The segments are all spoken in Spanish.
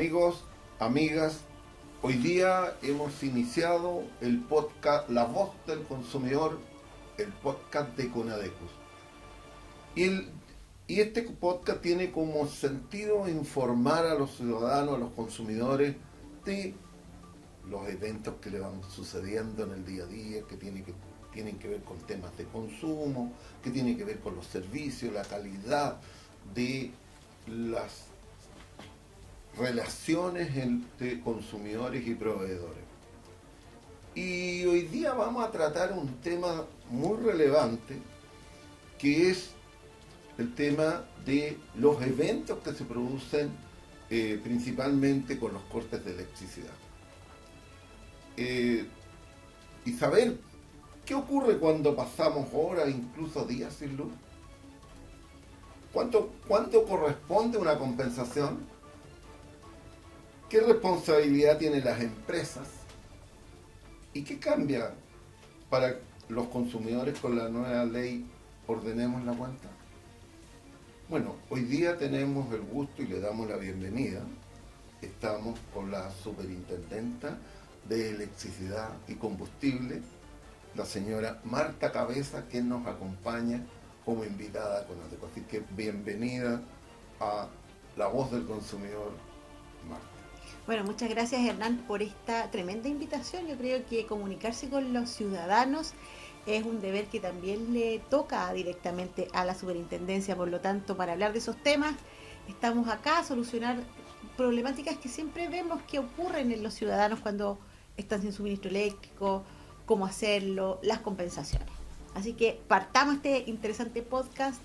Amigos, amigas, hoy día hemos iniciado el podcast La Voz del Consumidor, el podcast de Conadecus. Y este podcast tiene como sentido informar a los ciudadanos, a los consumidores, de los eventos que le van sucediendo en el día a día, que tienen que ver con temas de consumo, que tienen que ver con los servicios, la calidad de las relaciones entre consumidores y proveedores. Y hoy día vamos a tratar un tema muy relevante, que es el tema de los eventos que se producen principalmente con los cortes de electricidad. Y saber qué ocurre cuando pasamos horas, incluso días sin luz. ¿Cuánto corresponde una compensación? ¿Qué responsabilidad tienen las empresas? ¿Y qué cambia para los consumidores con la nueva ley Ordenemos la Cuenta? Bueno, hoy día tenemos el gusto y le damos la bienvenida. Estamos con la superintendenta de Electricidad y Combustible, la señora Marta Cabeza, que nos acompaña como invitada con Conadecus. Así que bienvenida a La Voz del Consumidor, Marta. Bueno, muchas gracias, Hernán, por esta tremenda invitación. Yo creo que comunicarse con los ciudadanos es un deber que también le toca directamente a la superintendencia. Por lo tanto, para hablar de esos temas, estamos acá a solucionar problemáticas que siempre vemos que ocurren en los ciudadanos cuando están sin suministro eléctrico, cómo hacerlo, las compensaciones. Así que partamos este interesante podcast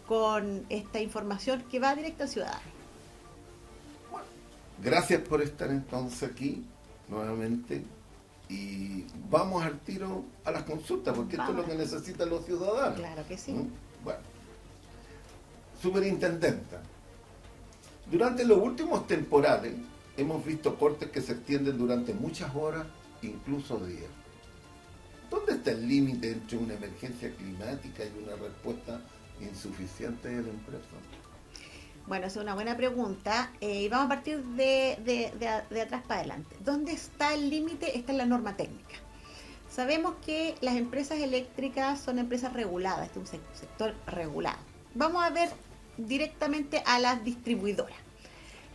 con esta información que va directa al ciudadano. Gracias por estar entonces aquí nuevamente y vamos al tiro a las consultas, porque esto es lo que necesitan los ciudadanos. Claro que sí. Bueno, superintendenta, durante los últimos temporales hemos visto cortes que se extienden durante muchas horas, incluso días. ¿Dónde está el límite entre una emergencia climática y una respuesta insuficiente de la empresa? Bueno, esa es una buena pregunta y vamos a partir de atrás para adelante. ¿Dónde está el límite? Está en la norma técnica. Sabemos que las empresas eléctricas son empresas reguladas, este es un sector regulado. Vamos a ver directamente a las distribuidoras.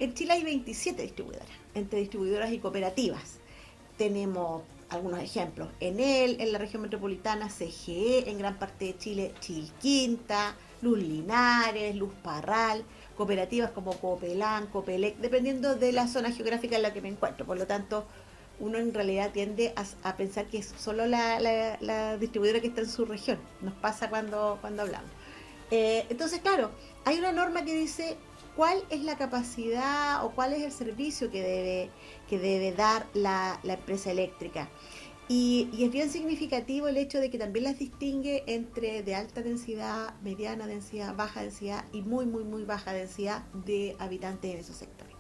En Chile hay 27 distribuidoras, entre distribuidoras y cooperativas. Tenemos algunos ejemplos. Enel, en la región metropolitana, CGE, en gran parte de Chile, Chilquinta, Luz Linares, Luz Parral, cooperativas como Copelán, Copelec, dependiendo de la zona geográfica en la que me encuentro. Por lo tanto, uno en realidad tiende a pensar que es solo la distribuidora que está en su región. Nos pasa cuando hablamos. Entonces, claro, hay una norma que dice cuál es la capacidad o cuál es el servicio que debe dar la empresa eléctrica. Y es bien significativo el hecho de que también las distingue entre de alta densidad, mediana densidad, baja densidad y muy, muy, muy baja densidad de habitantes en esos sectores.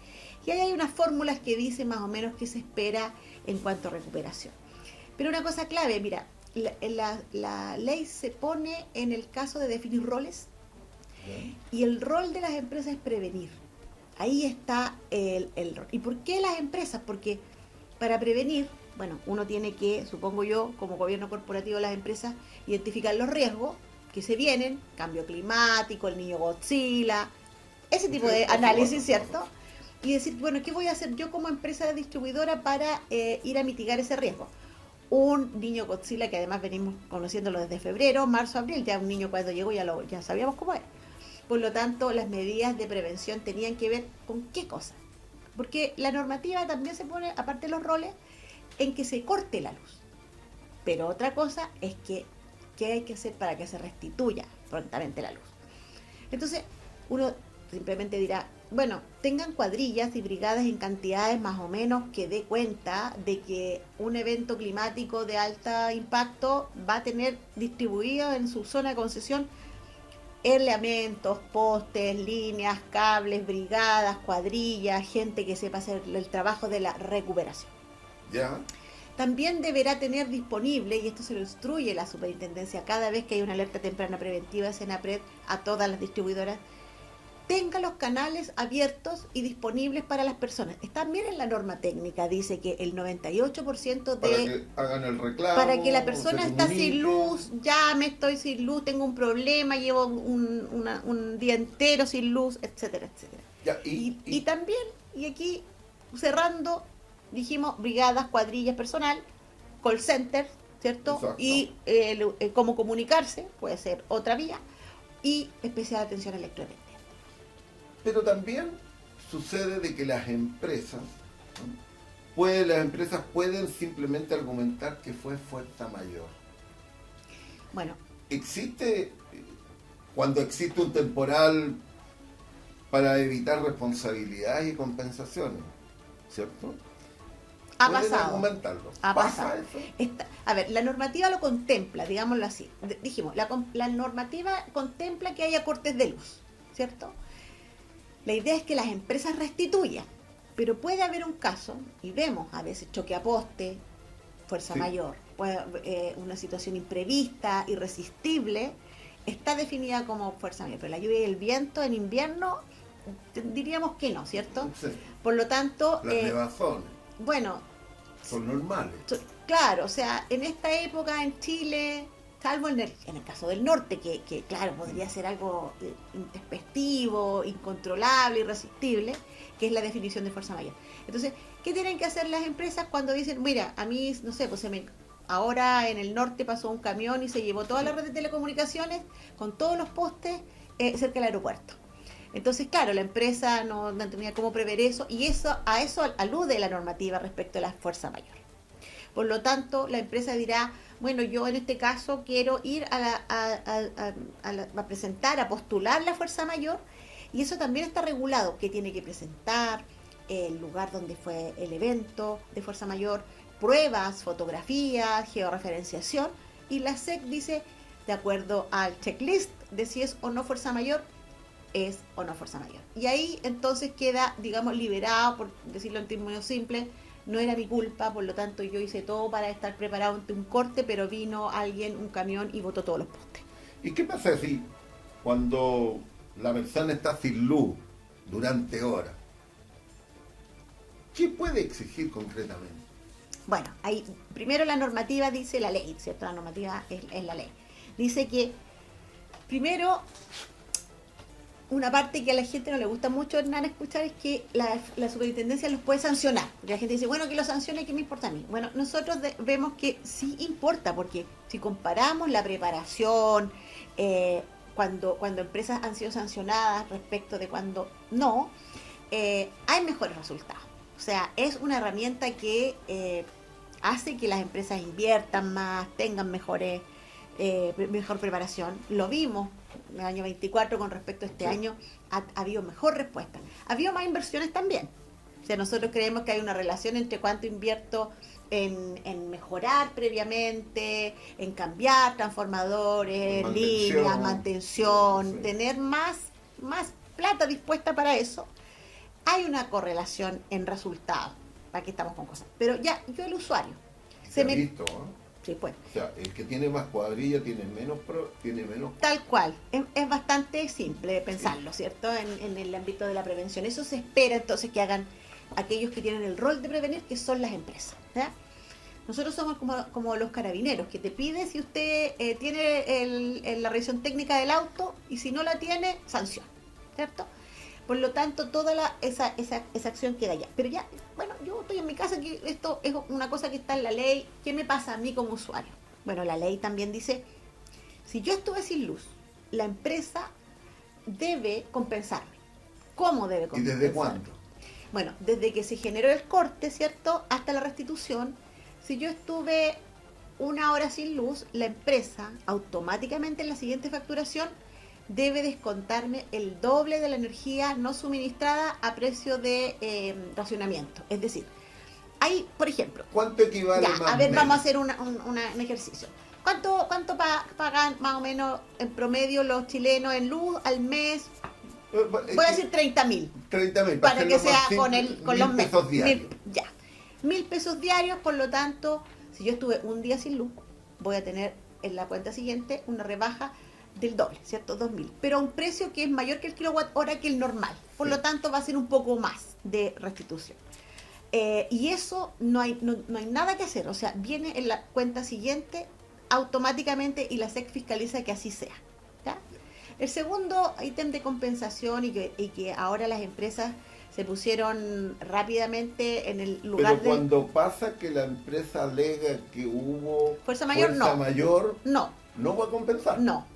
Y ahí hay unas fórmulas que dicen más o menos qué se espera en cuanto a recuperación. Pero una cosa clave, mira, la ley se pone en el caso de definir roles y el rol de las empresas es prevenir. Ahí está el rol. ¿Y por qué las empresas? Porque para prevenir, bueno, uno tiene que, supongo yo, como gobierno corporativo de las empresas, identificar los riesgos que se vienen, cambio climático, el niño Godzilla, ese tipo de análisis, ¿cierto? Y decir, bueno, ¿qué voy a hacer yo como empresa distribuidora para ir a mitigar ese riesgo? Un niño Godzilla que además venimos conociéndolo desde febrero, marzo, abril, ya un niño cuando llegó ya sabíamos cómo era. Por lo tanto, las medidas de prevención tenían que ver con qué cosa. Porque la normativa también se pone, aparte de los roles, en que se corte la luz. Pero otra cosa es que ¿qué hay que hacer para que se restituya prontamente la luz? Entonces, uno simplemente dirá, bueno, tengan cuadrillas y brigadas en cantidades más o menos que dé cuenta de que un evento climático de alto impacto va a tener distribuido en su zona de concesión elementos, postes, líneas, cables, brigadas, cuadrillas, gente que sepa hacer el trabajo de la recuperación. ¿Ya? También deberá tener disponible, y esto se lo instruye la superintendencia cada vez que hay una alerta temprana preventiva, Senapred, a todas las distribuidoras, tenga los canales abiertos y disponibles para las personas. También en la norma técnica dice que el 98% para que hagan el reclamo, para que la persona se está comunique. sin luz, ya me estoy sin luz, tengo un problema, llevo un día entero sin luz, etcétera, etcétera. Ya, Y también, y aquí cerrando, dijimos brigadas, cuadrillas personal, call center, ¿cierto? Exacto. Y cómo comunicarse, puede ser otra vía, y especial atención electroeléctrica. Pero también sucede de que las empresas, ¿no? Las empresas pueden simplemente argumentar que fue fuerza mayor. Bueno, cuando existe un temporal para evitar responsabilidades y compensaciones, ¿cierto? ha Pueden pasado. argumentarlo. Ha ¿Pasa pasado. eso? A ver, la normativa lo contempla, digámoslo así. Dijimos, la normativa contempla que haya cortes de luz, ¿cierto? La idea es que las empresas restituyan, pero puede haber un caso, y vemos a veces choque a poste, fuerza mayor, una situación imprevista, irresistible, está definida como fuerza mayor, pero la lluvia y el viento en invierno diríamos que no, ¿cierto? Sí. Por lo tanto, Las nevazones bueno, son normales. claro, o sea, en esta época en Chile, salvo en el caso del norte, que claro, podría ser algo intempestivo, incontrolable, irresistible, que es la definición de fuerza mayor. Entonces, ¿qué tienen que hacer las empresas cuando dicen, mira, a mí, no sé, pues ahora en el norte pasó un camión y se llevó toda la red de telecomunicaciones con todos los postes cerca del aeropuerto? Entonces, claro, la empresa no tenía cómo prever eso, y a eso alude la normativa respecto a la fuerza mayor. Por lo tanto, la empresa dirá, bueno, yo en este caso quiero ir a presentar, a postular la fuerza mayor, y eso también está regulado, que tiene que presentar, el lugar donde fue el evento de fuerza mayor, pruebas, fotografías, georreferenciación, y la SEC dice, de acuerdo al checklist de si es o no fuerza mayor, es o no fuerza mayor. Y ahí entonces queda, digamos, liberado, por decirlo en términos simples, no era mi culpa, por lo tanto yo hice todo para estar preparado ante un corte, pero vino alguien, un camión, y botó todos los postes. ¿Y qué pasa si cuando la persona está sin luz durante horas? ¿Qué puede exigir concretamente? Bueno, ahí primero la normativa dice la ley, ¿cierto? La normativa es la ley. Dice que primero, una parte que a la gente no le gusta mucho, Hernán, escuchar, es que la superintendencia los puede sancionar. Porque la gente dice, bueno, que lo sancione, ¿qué me importa a mí? Bueno, nosotros vemos que sí importa, porque si comparamos la preparación, cuando empresas han sido sancionadas respecto de cuando no, hay mejores resultados. O sea, es una herramienta que hace que las empresas inviertan más, tengan mejor preparación. Lo vimos en el año 24 con respecto a este año, ha habido mejor respuesta. Ha habido más inversiones también. O sea, nosotros creemos que hay una relación entre cuánto invierto en mejorar previamente, en cambiar transformadores, líneas, mantención, tener más plata dispuesta para eso. Hay una correlación en resultados. ¿Para qué estamos con cosas? Pero ya, yo el usuario. Se ha visto, ¿no? Sí, pues. O sea, el que tiene más cuadrilla tiene menos. Tal cual. Es bastante simple pensarlo, ¿cierto? En el ámbito de la prevención. Eso se espera entonces que hagan aquellos que tienen el rol de prevenir, que son las empresas, ¿ya? Nosotros somos como los carabineros, que te pide si usted tiene la revisión técnica del auto, y si no la tiene, sanción, ¿cierto? Por lo tanto, toda esa acción queda allá. Pero ya, bueno, yo estoy en mi casa, que esto es una cosa que está en la ley. ¿Qué me pasa a mí como usuario? Bueno, la ley también dice, si yo estuve sin luz, la empresa debe compensarme. ¿Cómo debe compensarme? ¿Y desde cuándo? Bueno, desde que se generó el corte, ¿cierto?, hasta la restitución. Si yo estuve una hora sin luz, la empresa automáticamente en la siguiente facturación debe descontarme el doble de la energía no suministrada a precio de racionamiento. Es decir, hay, por ejemplo... ¿Cuánto equivale ya, más a ver, menos? vamos a hacer un ejercicio. ¿Cuánto pagan más o menos en promedio los chilenos en luz al mes? Voy a decir 30.000. 30.000. Para que sea con los pesos diarios. Ya. 1.000 pesos diarios, por lo tanto, si yo estuve un día sin luz, voy a tener en la cuenta siguiente una rebaja del doble, ¿cierto? 2.000, pero a un precio que es mayor que el kilowatt hora que el normal. Por lo tanto, va a ser un poco más de restitución. Y eso no hay nada que hacer. O sea, viene en la cuenta siguiente automáticamente y la SEC fiscaliza que así sea. ¿Ya? El segundo ítem de compensación y que ahora las empresas se pusieron rápidamente en el lugar Pero cuando pasa que la empresa alega que hubo fuerza mayor, no va a compensar. No,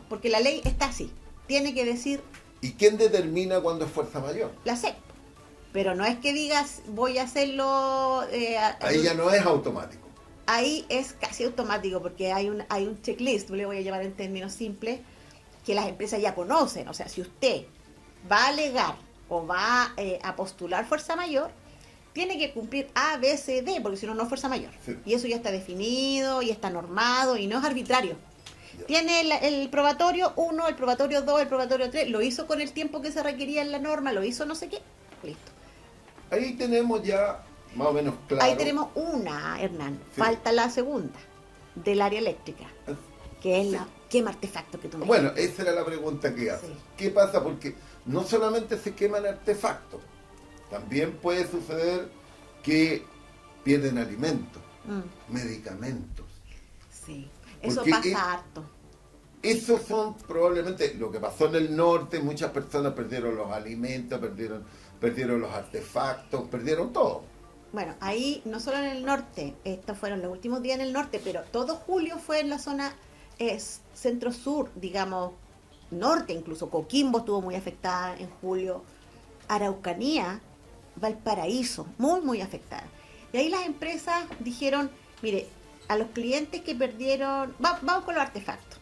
porque la ley está así. Tiene que decir ¿Y quién determina cuándo es fuerza mayor? la SEC. Pero no es que digas voy a hacerlo... Ahí ya no es automático. Ahí es casi automático porque hay un checklist, le voy a llamar en términos simples, que las empresas ya conocen. O sea, si usted va a alegar o va a postular fuerza mayor, tiene que cumplir A, B, C, D, porque si no, no es fuerza mayor. Sí. Y eso ya está definido y está normado y no es arbitrario. Ya. Tiene el probatorio 1, el probatorio 2, el probatorio 3, lo hizo con el tiempo que se requería en la norma, lo hizo no sé qué, listo. Ahí tenemos ya más o menos claro. Ahí tenemos una, Hernán, Sí. falta la segunda, del área eléctrica, que es Sí. la quema artefacto que tú me Bueno, esa era la pregunta que hace. Sí. ¿Qué pasa? Porque no solamente se queman artefactos, también puede suceder que pierden alimentos, medicamentos. Sí, eso Porque pasa harto. Esos son probablemente lo que pasó en el norte. Muchas personas perdieron los alimentos, perdieron los artefactos, perdieron todo. Bueno, ahí no solo en el norte, estos fueron los últimos días en el norte, pero todo julio fue en la zona centro-sur, digamos, norte incluso. Coquimbo estuvo muy afectada en julio, Araucanía, Valparaíso, muy, muy afectada. Y ahí las empresas dijeron, mire, a los clientes que perdieron, vamos con los artefactos.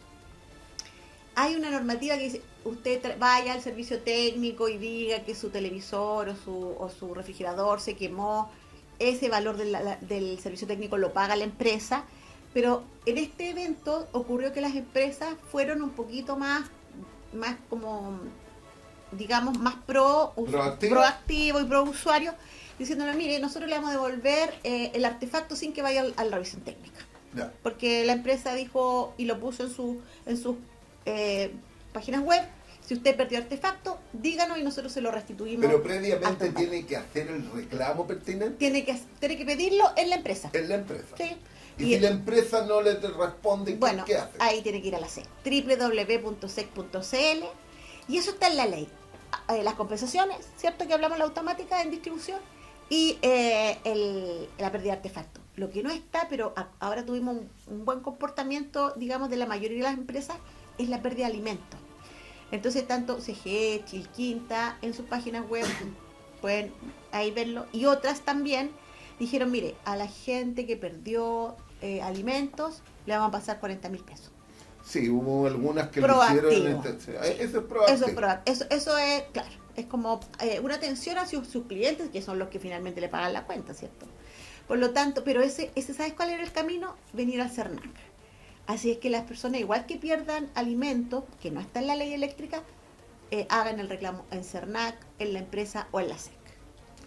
Hay una normativa que dice, usted vaya al servicio técnico y diga que su televisor o su refrigerador se quemó, ese valor del servicio técnico lo paga la empresa, pero en este evento ocurrió que las empresas fueron un poquito más como, digamos, más proactivo y pro usuario, diciéndole, mire, nosotros le vamos a devolver el artefacto sin que vaya a la revisión técnica. Ya. Porque la empresa dijo y lo puso en sus páginas web, si usted perdió artefacto, díganos y nosotros se lo restituimos. Pero previamente al total. tiene que hacer el reclamo pertinente Tiene que pedirlo en la empresa. en la empresa. Sí. Y si la empresa no le responde, Bueno, ¿qué hace? ahí tiene que ir a la SEC, www.sec.cl, y eso está en la ley. Las compensaciones, ¿cierto? Que hablamos de la automática en distribución, y la pérdida de artefactos. Lo que no está, pero ahora tuvimos un buen comportamiento, digamos, de la mayoría de las empresas, es la pérdida de alimentos. Entonces, tanto CGE, Chilquinta, en sus páginas web, pueden ahí verlo, y otras también dijeron, mire, a la gente que perdió alimentos, le vamos a pasar 40.000 pesos. Sí, hubo algunas que lo Proactivo. hicieron. Eso es proactivo. Eso es, claro, es como una atención hacia sus clientes, que son los que finalmente le pagan la cuenta, ¿cierto? Por lo tanto, pero ese ¿sabes cuál era el camino? Venir al CERNAC. Así es que las personas, igual que pierdan alimentos, que no está en la ley eléctrica, hagan el reclamo en CERNAC, en la empresa o en la SEC.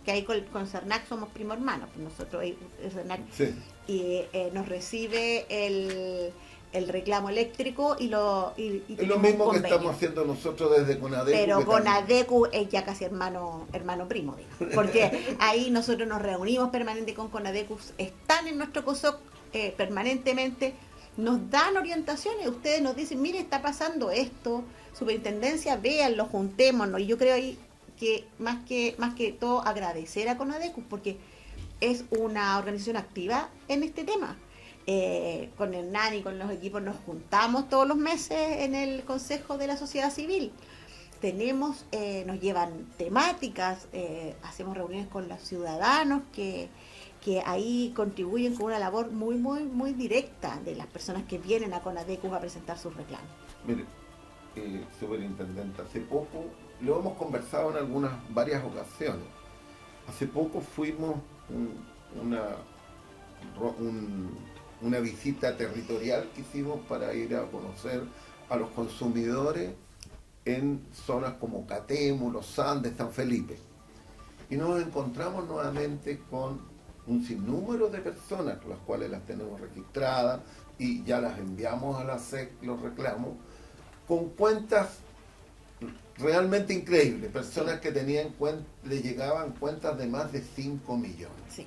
Que ahí con CERNAC somos primo hermanos, pues nosotros ahí, el CERNAC, Sí. y nos recibe el reclamo eléctrico y Es tenemos lo un mismo que convenio. estamos haciendo nosotros desde CONADECU. Pero que con también- ADECU es ya casi hermano primo, digamos, porque ahí nosotros nos reunimos permanente con CONADECU, están en nuestro COSOC permanentemente, nos dan orientaciones, ustedes nos dicen, mire, está pasando esto, superintendencia, véanlo, juntémonos, y yo creo ahí que más que todo agradecer a CONADECU, porque es una organización activa en este tema. Con Hernán y con los equipos nos juntamos todos los meses en el Consejo de la Sociedad Civil. Nos llevan temáticas, hacemos reuniones con los ciudadanos que ahí contribuyen con una labor muy, muy, muy directa de las personas que vienen a CONADECU a presentar sus reclamos. Mire, superintendente, hace poco, lo hemos conversado en varias ocasiones. Hace poco fuimos una visita territorial que hicimos para ir a conocer a los consumidores en zonas como Catemu, Los Andes, San Felipe. Y nos encontramos nuevamente con un sinnúmero de personas, las cuales las tenemos registradas y ya las enviamos a la SEC, los reclamos, con cuentas realmente increíbles, personas que tenían le llegaban cuentas de más de 5 millones. Sí.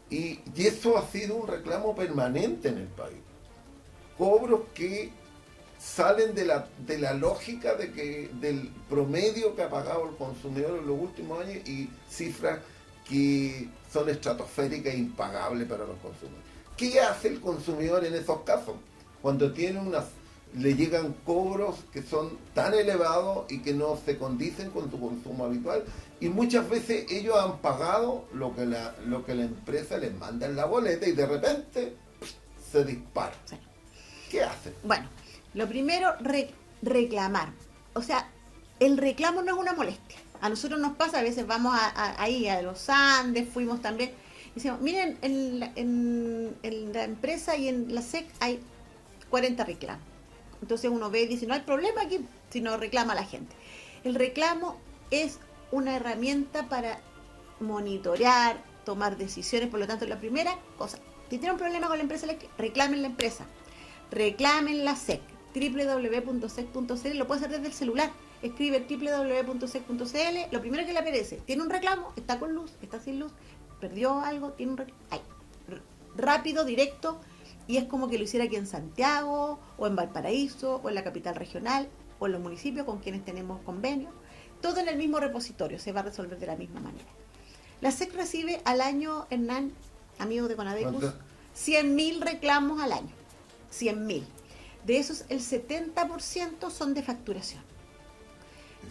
Y eso ha sido un reclamo permanente en el país. Cobros que salen de la lógica del promedio que ha pagado el consumidor en los últimos años y cifras que son estratosféricas e impagables para los consumidores. ¿Qué hace el consumidor en esos casos? Cuando le llegan cobros que son tan elevados y que no se condicen con su consumo habitual, y muchas veces ellos han pagado lo que la empresa les manda en la boleta y de repente se dispara. Sí. ¿Qué hacen? Bueno, lo primero, reclamar. O sea, el reclamo no es una molestia. A nosotros nos pasa, a veces vamos ahí a los Andes, fuimos también, y decimos, miren, en la empresa y en la SEC hay 40 reclamos. Entonces uno ve y dice, no hay problema aquí si no reclama la gente. El reclamo es una herramienta para monitorear, tomar decisiones. Por lo tanto, la primera cosa, si tienen un problema con la empresa eléctrica, reclamen la empresa, reclamen la SEC, www.sec.cl, lo puede hacer desde el celular. Escribe www.sec.cl, lo primero que le aparece, tiene un reclamo, está con luz, está sin luz, perdió algo, tiene un reclamo, rápido, directo. Y es como que lo hiciera aquí en Santiago, o en Valparaíso, o en la capital regional, o en los municipios con quienes tenemos convenios. Todo en el mismo repositorio, se va a resolver de la misma manera. La SEC recibe al año, Hernán, amigo de Conadecus, 100.000 reclamos al año. 100.000. De esos, el 70% son de facturación.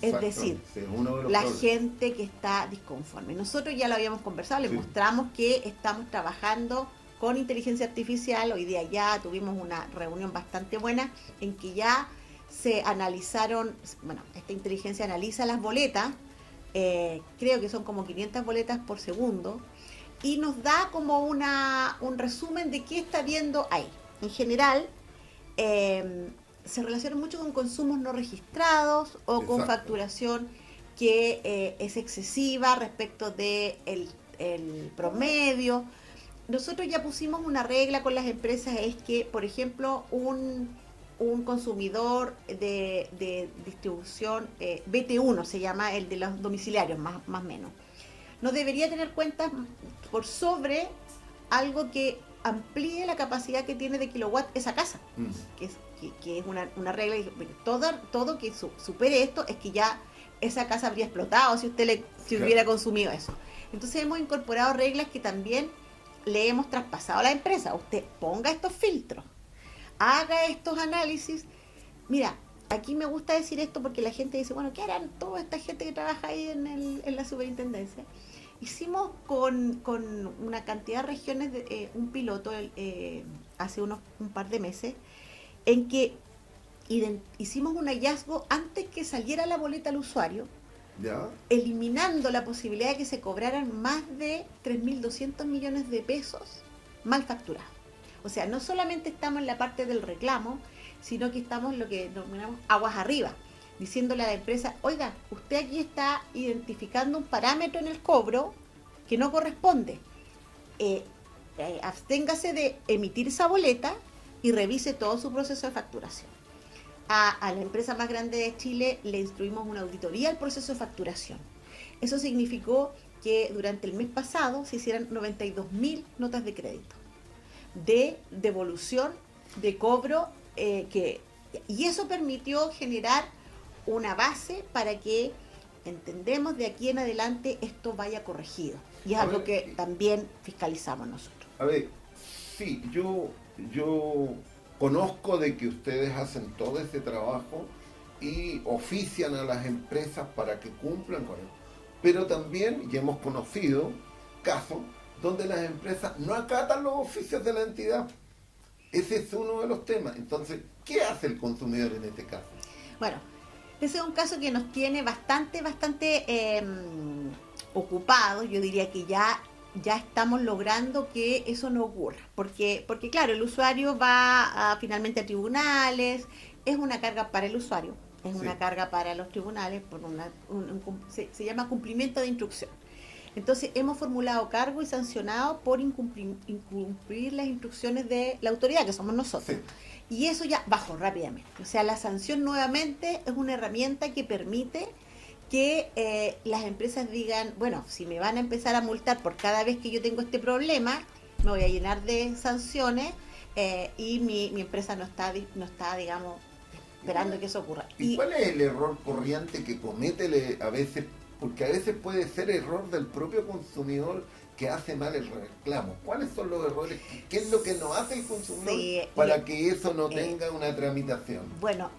Exacto. Es decir, sí, la gente que está disconforme. Nosotros ya lo habíamos conversado, les mostramos que estamos trabajando con inteligencia artificial. Hoy día ya tuvimos una reunión bastante buena en que ya se analizaron, bueno, esta inteligencia analiza las boletas, creo que son como 500 boletas por segundo, y nos da como un resumen de qué está viendo ahí. En general, se relaciona mucho con consumos no registrados o con facturación que es excesiva respecto de el promedio. Nosotros ya pusimos una regla con las empresas, es que, por ejemplo, un consumidor de distribución, BT1 se llama, el de los domiciliarios, más o menos, no debería tener cuentas por sobre algo que amplíe la capacidad que tiene de kilowatt esa casa, que es una regla, todo que supere esto es que ya esa casa habría explotado si usted hubiera consumido eso. Entonces hemos incorporado reglas que también le hemos traspasado a la empresa. Usted ponga estos filtros, haga estos análisis. Mira, aquí me gusta decir esto porque la gente dice, bueno, ¿qué harán toda esta gente que trabaja ahí en la superintendencia? Hicimos con una cantidad de regiones un piloto hace un par de meses en que hicimos un hallazgo antes que saliera la boleta al usuario, ¿ya?, eliminando la posibilidad de que se cobraran más de 3.200 millones de pesos mal facturados. O sea, no solamente estamos en la parte del reclamo, sino que estamos en lo que denominamos aguas arriba, diciéndole a la empresa, oiga, usted aquí está identificando un parámetro en el cobro que no corresponde. Absténgase de emitir esa boleta y revise todo su proceso de facturación. A la empresa más grande de Chile le instruimos una auditoría al proceso de facturación. Eso significó que durante el mes pasado se hicieran 92.000 notas de crédito de devolución de cobro, y eso permitió generar una base para que entendemos de aquí en adelante esto vaya corregido. Y es algo que también fiscalizamos nosotros. A ver, sí, yo conozco de que ustedes hacen todo ese trabajo y ofician a las empresas para que cumplan con eso. Pero también ya hemos conocido casos donde las empresas no acatan los oficios de la entidad. Ese es uno de los temas. Entonces, ¿qué hace el consumidor en este caso? Bueno, ese es un caso que nos tiene bastante ocupados. Yo diría que ya estamos logrando que eso no ocurra, porque claro, el usuario va finalmente a tribunales, es una carga para el usuario, es una carga para los tribunales, por se llama cumplimiento de instrucción. Entonces hemos formulado cargo y sancionado por incumplir las instrucciones de la autoridad, que somos nosotros. y eso ya bajó rápidamente. O sea, la sanción nuevamente es una herramienta que permite que las empresas digan, bueno, si me van a empezar a multar por cada vez que yo tengo este problema, me voy a llenar de sanciones y mi empresa no está, digamos, esperando que eso ocurra. ¿Y cuál es el error corriente que comete a veces? Porque a veces puede ser error del propio consumidor que hace mal el reclamo. ¿Cuáles son los errores? ¿Qué es lo que no hace el consumidor para que eso no tenga una tramitación? Bueno,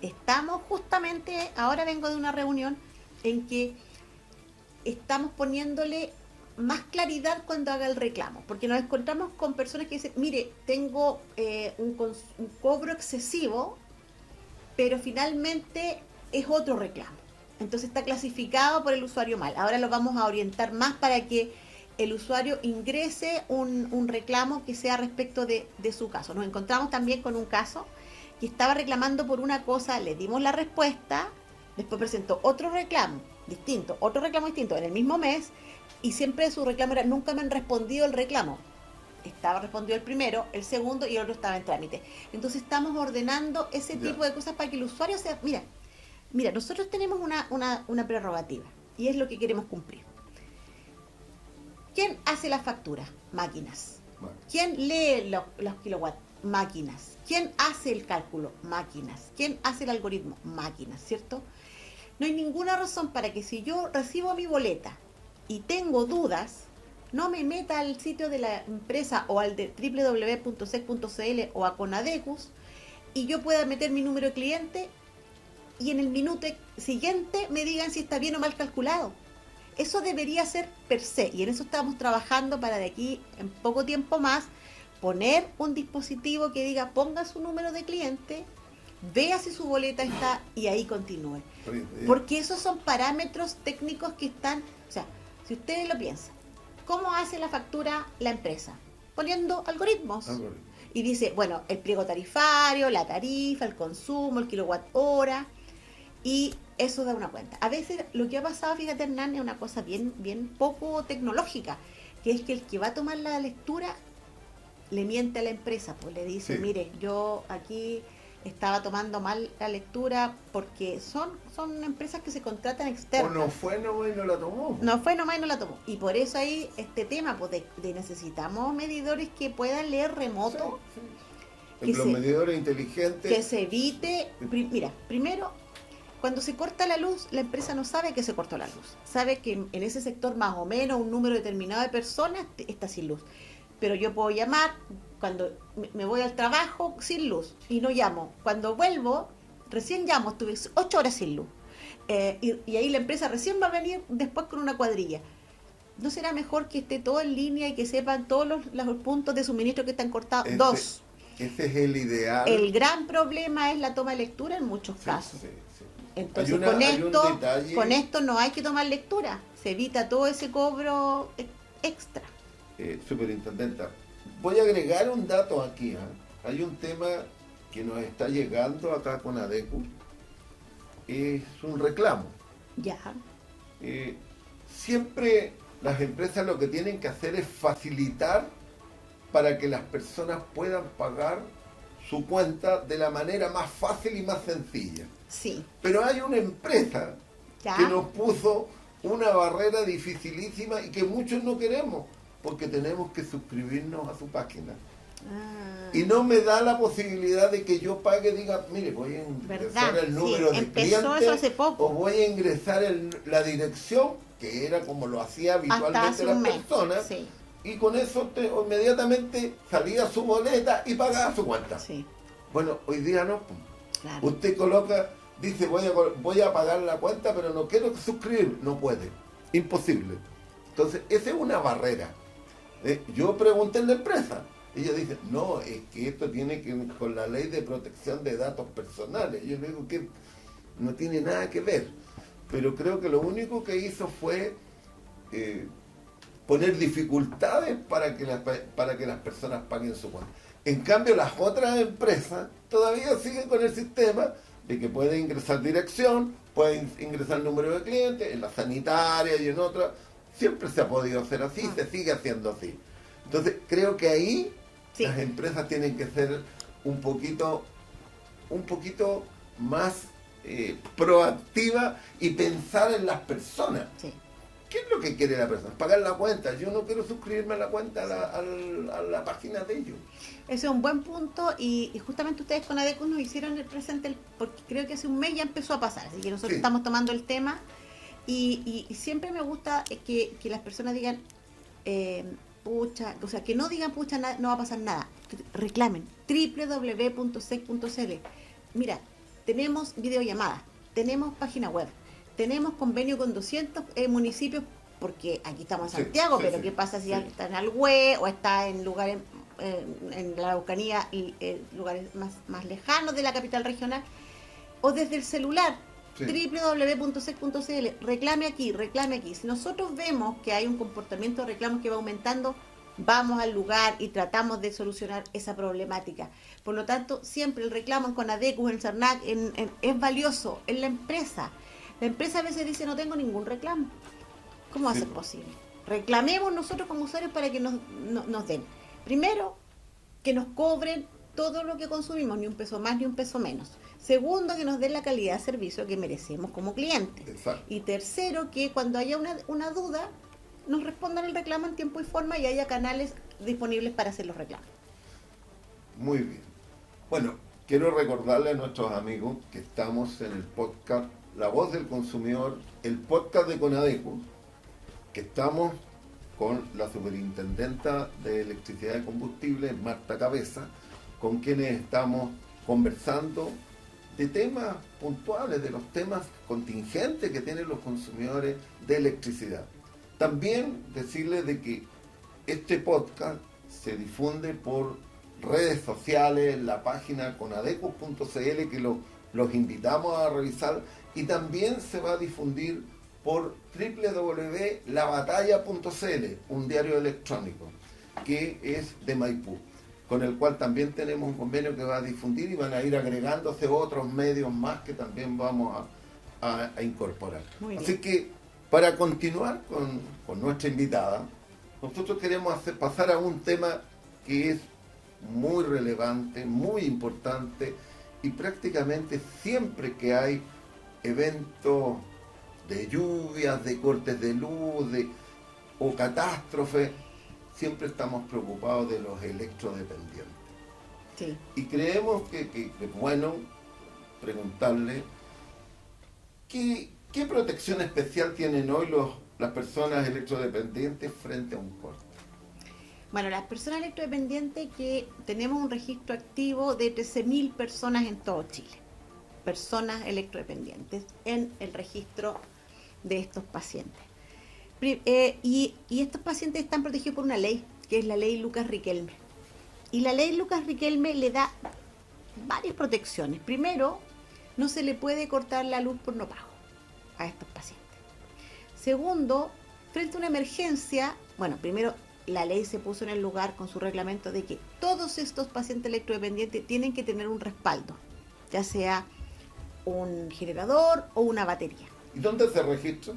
estamos justamente, ahora vengo de una reunión en que estamos poniéndole más claridad cuando haga el reclamo, porque nos encontramos con personas que dicen, mire, tengo un cobro excesivo, pero finalmente es otro reclamo. Entonces está clasificado por el usuario mal. Ahora lo vamos a orientar más para que el usuario ingrese un reclamo que sea respecto de su caso. Nos encontramos también con un caso que estaba reclamando por una cosa, le dimos la respuesta, después presentó otro reclamo distinto en el mismo mes, y siempre su reclamo era, nunca me han respondido el reclamo. Estaba respondido el primero, el segundo y el otro estaba en trámite. Entonces estamos ordenando ese tipo de cosas para que el usuario sea, mira, nosotros tenemos una prerrogativa y es lo que queremos cumplir. ¿Quién hace la factura? Máquinas. ¿Quién lee los kilowatts? Máquinas. ¿Quién hace el cálculo? Máquinas. ¿Quién hace el algoritmo? Máquinas, ¿cierto? No hay ninguna razón para que si yo recibo mi boleta y tengo dudas, no me meta al sitio de la empresa o al de www.sec.cl o a Conadecus y yo pueda meter mi número de cliente y en el minuto siguiente me digan si está bien o mal calculado. Eso debería ser per se, y en eso estamos trabajando para de aquí en poco tiempo más poner un dispositivo que diga ponga su número de cliente, vea si su boleta está y ahí continúe. Porque esos son parámetros técnicos que están, o sea, si ustedes lo piensan, ¿cómo hace la factura la empresa? Poniendo algoritmos. Y dice, bueno, el pliego tarifario, la tarifa, el consumo, el kilowatt hora, y eso da una cuenta. A veces lo que ha pasado, fíjate Hernán, es una cosa bien poco tecnológica, que es que el que va a tomar la lectura le miente a la empresa, pues le dice, mire, yo aquí estaba tomando mal la lectura porque son empresas que se contratan externas. O no fue nomás y no la tomó. No fue nomás y no la tomó. Y por eso hay este tema, pues de necesitamos medidores que puedan leer remoto. Los medidores inteligentes. Que se evite, mira, primero, cuando se corta la luz, la empresa no sabe que se cortó la luz. Sabe que en ese sector más o menos un número determinado de personas está sin luz. Pero yo puedo llamar cuando me voy al trabajo sin luz y no llamo. Cuando vuelvo, recién llamo, estuve 8 horas sin luz. Y ahí la empresa recién va a venir después con una cuadrilla. ¿No será mejor que esté todo en línea y que sepan todos los puntos de suministro que están cortados? Dos. Ese es el ideal. El gran problema es la toma de lectura en muchos casos. Sí. Entonces con esto no hay que tomar lectura. Se evita todo ese cobro extra. Superintendenta, voy a agregar un dato aquí. Hay un tema que nos está llegando acá con ADECU. Es un reclamo. Ya. Siempre las empresas lo que tienen que hacer es facilitar para que las personas puedan pagar su cuenta de la manera más fácil y más sencilla. Sí. Pero hay una empresa que nos puso una barrera dificilísima y que muchos no queremos, porque tenemos que suscribirnos a su página. Y no me da la posibilidad de que yo pague, diga, mire, voy a ingresar el número de clientes o voy a ingresar la dirección, que era como lo hacía habitualmente las personas, y con eso inmediatamente salía su boleta y pagaba su cuenta. Sí. Bueno, hoy día no. Claro. Usted coloca, dice, voy a pagar la cuenta, pero no quiero suscribir. No puede. Imposible. Entonces, esa es una barrera. Yo pregunté en la empresa. Ellos dicen, no, es que esto tiene que ver con la ley de protección de datos personales. Yo le digo que no tiene nada que ver. Pero creo que lo único que hizo fue poner dificultades para que las personas paguen su cuenta. En cambio, las otras empresas todavía siguen con el sistema de que pueden ingresar dirección, pueden ingresar número de clientes, en la sanitaria y en otras. Siempre se ha podido hacer así, se sigue haciendo así. Entonces, creo que ahí las empresas tienen que ser un poquito más proactiva y pensar en las personas. Sí. ¿Qué es lo que quiere la persona? Pagar la cuenta. Yo no quiero suscribirme a la cuenta, a la página de ellos. Ese es un buen punto y justamente ustedes con ADECO nos hicieron el presente, porque creo que hace un mes ya empezó a pasar, así que nosotros Sí. estamos tomando el tema y siempre me gusta que las personas digan, pucha, o sea, que no digan, pucha, no va a pasar nada, reclamen, www.sec.cl. Mira, tenemos videollamadas, tenemos página web, tenemos convenio con 200 municipios, porque aquí estamos en Sí, Santiago, sí, pero sí, ¿qué pasa si sí. está en Alhué o está en lugares, en la Araucanía, lugares más lejanos de la capital regional? O desde el celular, Sí. www.sec.cl, reclame aquí, reclame aquí. Si nosotros vemos que hay un comportamiento de reclamos que va aumentando, vamos al lugar y tratamos de solucionar esa problemática. Por lo tanto, siempre el reclamo en Conadecus, en Cernac, es valioso en la empresa. La empresa a veces dice, no tengo ningún reclamo. ¿Cómo va a Sí. ser posible? Reclamemos nosotros como usuarios para que nos den. Primero, que nos cobren todo lo que consumimos, ni un peso más ni un peso menos. Segundo, que nos den la calidad de servicio que merecemos como clientes. Exacto. Y tercero, que cuando haya una duda, nos respondan el reclamo en tiempo y forma y haya canales disponibles para hacer los reclamos. Muy bien. Bueno, quiero recordarle a nuestros amigos que estamos en el podcast La Voz del Consumidor, el podcast de Conadecus, que estamos con la superintendenta de electricidad y combustible, Marta Cabeza, con quienes estamos conversando de temas puntuales, de los temas contingentes que tienen los consumidores de electricidad. También decirles de que este podcast se difunde por redes sociales, la página conadecus.cl, que los invitamos a revisar, y también se va a difundir por www.labatalla.cl, un diario electrónico que es de Maipú, con el cual también tenemos un convenio que va a difundir y van a ir agregándose otros medios más que también vamos a incorporar. Muy bien. Así que para continuar con nuestra invitada, nosotros queremos pasar a un tema que es muy relevante, muy importante, y prácticamente siempre que hay eventos de lluvias, de cortes de luz, o catástrofes, siempre estamos preocupados de los electrodependientes. Sí. Y creemos que es bueno preguntarle ¿qué protección especial tienen hoy las personas electrodependientes frente a un corte? Bueno, las personas electrodependientes, que tenemos un registro activo de 13.000 personas en todo Chile. Personas electrodependientes en el registro de estos pacientes. Y estos pacientes están protegidos por una ley, que es la ley Lucas Riquelme. Y la ley Lucas Riquelme le da varias protecciones. Primero, no se le puede cortar la luz por no pago a estos pacientes. Segundo, frente a una emergencia, bueno, primero la ley se puso en el lugar con su reglamento de que todos estos pacientes electrodependientes tienen que tener un respaldo, ya sea un generador o una batería. ¿Y dónde se registra?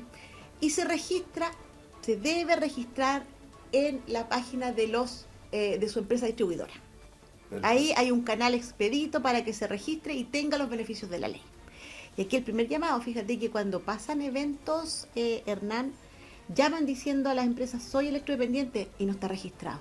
Y se debe registrar en la página de su empresa distribuidora. Perfecto. Ahí hay un canal expedito para que se registre y tenga los beneficios de la ley. Y aquí el primer llamado, fíjate que cuando pasan eventos, Hernán, llaman diciendo a las empresas, soy electrodependiente, y no está registrado.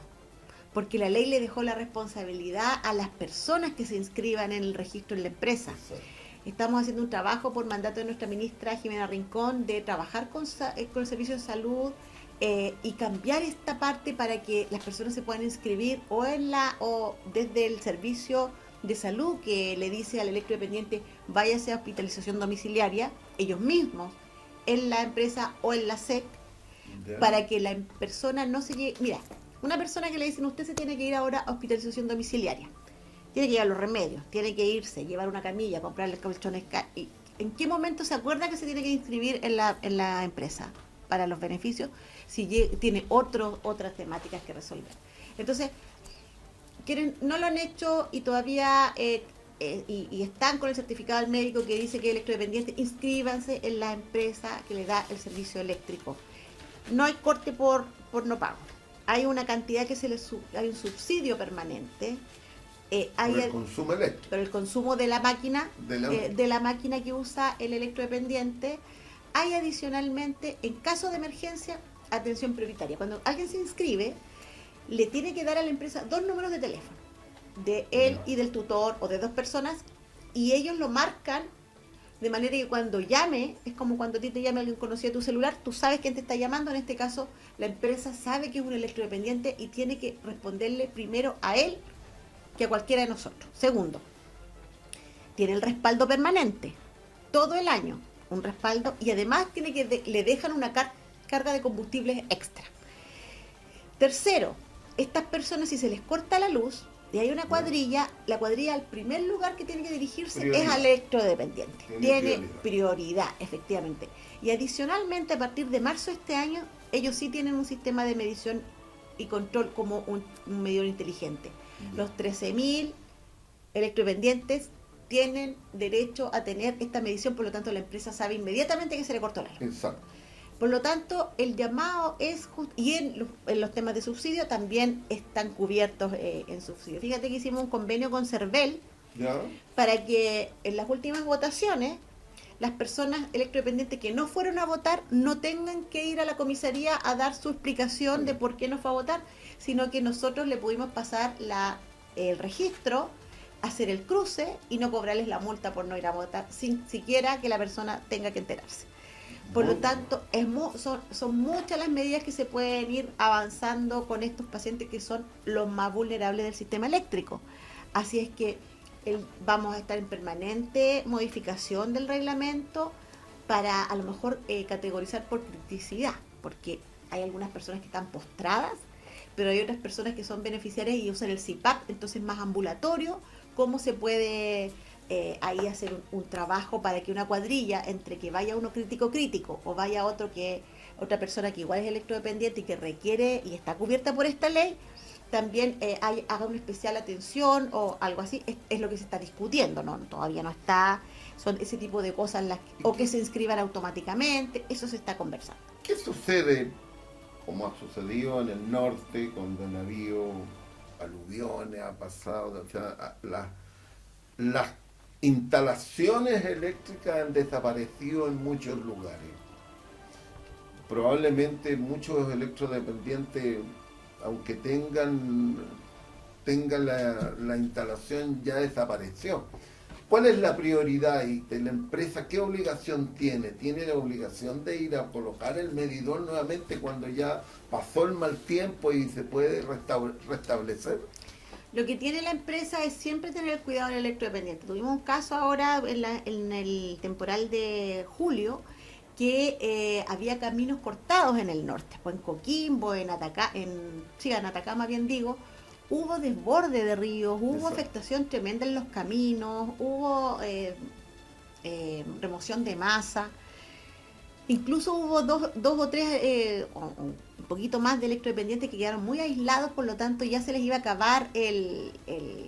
Porque la ley le dejó la responsabilidad a las personas que se inscriban en el registro en la empresa. Exacto. Estamos haciendo un trabajo por mandato de nuestra ministra Jimena Rincón de trabajar con el servicio de salud y cambiar esta parte para que las personas se puedan inscribir o desde el servicio de salud que le dice al electrodependiente váyase a hospitalización domiciliaria, ellos mismos, en la empresa o en la SEC, Ya. para que la persona no se llegue... Mira, una persona que le dicen usted se tiene que ir ahora a hospitalización domiciliaria, tiene que llevar los remedios, tiene que irse, llevar una camilla, comprarle colchones. ¿Y en qué momento se acuerda que se tiene que inscribir en la empresa para los beneficios? Si tiene otras temáticas que resolver. Entonces, no lo han hecho y todavía y están con el certificado del médico que dice que es electrodependiente, inscríbanse en la empresa que le da el servicio eléctrico. No hay corte por no pago. Hay una cantidad que hay un subsidio permanente por el consumo eléctrico. Pero el consumo de la máquina, De de la máquina que usa el electrodependiente, hay adicionalmente, en caso de emergencia, atención prioritaria. Cuando alguien se inscribe, le tiene que dar a la empresa 2 números de teléfono, de él y del tutor, o de 2 personas, y ellos lo marcan de manera que cuando llame, es como cuando a ti te llame alguien conocido a tu celular, tú sabes quién te está llamando. En este caso, la empresa sabe que es un electrodependiente y tiene que responderle primero a él que a cualquiera de nosotros. Segundo, tiene el respaldo permanente, todo el año, un respaldo, y además tiene que le dejan una carga de combustibles extra. Tercero, estas personas, si se les corta la luz y hay una cuadrilla, la cuadrilla al primer lugar que tiene que dirigirse es al electrodependiente. Tiene prioridad, efectivamente. Y adicionalmente, a partir de marzo de este año, ellos sí tienen un sistema de medición y control como un medidor inteligente. Los 13.000 electrodependientes tienen derecho a tener esta medición, por lo tanto la empresa sabe inmediatamente que se le cortó la luz. Exacto. Por lo tanto, el llamado es y en los temas de subsidio también están cubiertos en subsidio. Fíjate que hicimos un convenio con CERVEL para que en las últimas votaciones las personas electrodependientes que no fueron a votar no tengan que ir a la comisaría a dar su explicación de por qué no fue a votar, sino que nosotros le pudimos pasar el registro, hacer el cruce y no cobrarles la multa por no ir a votar, sin siquiera que la persona tenga que enterarse. Por lo tanto, son muchas las medidas que se pueden ir avanzando con estos pacientes que son los más vulnerables del sistema eléctrico. Así es que vamos a estar en permanente modificación del reglamento para a lo mejor categorizar por criticidad, porque hay algunas personas que están postradas, pero hay otras personas que son beneficiarias y usan el CPAP, entonces más ambulatorio. ¿Cómo se puede ahí hacer un trabajo para que una cuadrilla, entre que vaya uno crítico o vaya otra persona que igual es electrodependiente y que requiere y está cubierta por esta ley, también haga una especial atención o algo así? Es lo que se está discutiendo, ¿no? Todavía no está, son ese tipo de cosas o que se inscriban automáticamente, eso se está conversando. ¿Qué sucede, como ha sucedido en el norte, cuando han habido aluviones, ha pasado, o sea, las instalaciones eléctricas han desaparecido en muchos lugares? Probablemente muchos electrodependientes, aunque tengan la instalación, ya desapareció. ¿Cuál es la prioridad de la empresa? ¿Qué obligación tiene? ¿Tiene la obligación de ir a colocar el medidor nuevamente cuando ya pasó el mal tiempo y se puede restablecer? Lo que tiene la empresa es siempre tener cuidado del electrodependiente. Tuvimos un caso ahora en el temporal de julio que había caminos cortados en el norte, pues en Coquimbo, en Atacama, bien digo, hubo desborde de ríos, hubo afectación tremenda en los caminos, hubo remoción de masa, incluso hubo dos o tres, un poquito más de electrodependientes que quedaron muy aislados, por lo tanto ya se les iba a acabar el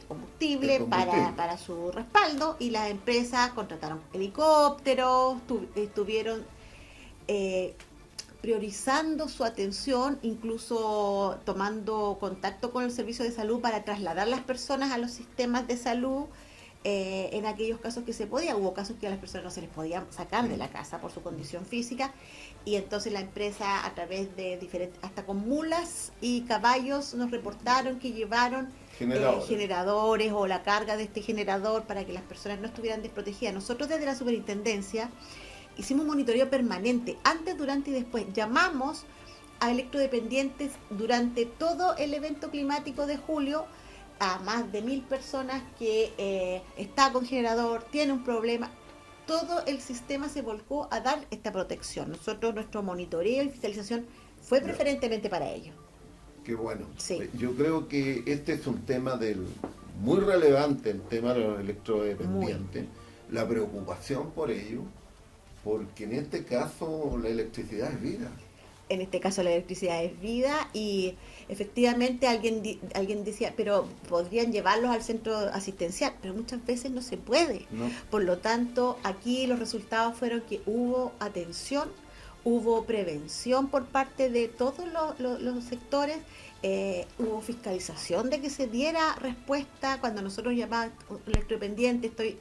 combustible para su respaldo, y las empresas contrataron helicópteros, estuvieron priorizando su atención, incluso tomando contacto con el servicio de salud para trasladar las personas a los sistemas de salud en aquellos casos que se podía. Hubo casos que a las personas no se les podía sacar de la casa por su condición física, y entonces la empresa, a través de diferentes, hasta con mulas y caballos, nos reportaron que llevaron generadores o la carga de este generador para que las personas no estuvieran desprotegidas. Nosotros desde la superintendencia hicimos un monitoreo permanente, antes, durante y después. Llamamos a electrodependientes durante todo el evento climático de julio, a más de 1.000 personas que está con generador, tiene un problema. Todo el sistema se volcó a dar esta protección. Nosotros, nuestro monitoreo y fiscalización fue preferentemente para ello. Qué bueno. Sí. Yo creo que este es un tema muy relevante, el tema de los electrodependientes, la preocupación por ello, porque en este caso la electricidad es vida. En este caso la electricidad es vida, y efectivamente alguien decía, pero podrían llevarlos al centro asistencial, pero muchas veces no se puede. No. Por lo tanto, aquí los resultados fueron que hubo atención, hubo prevención por parte de todos los sectores, hubo fiscalización de que se diera respuesta cuando nosotros llamábamos electrodependiente, estoy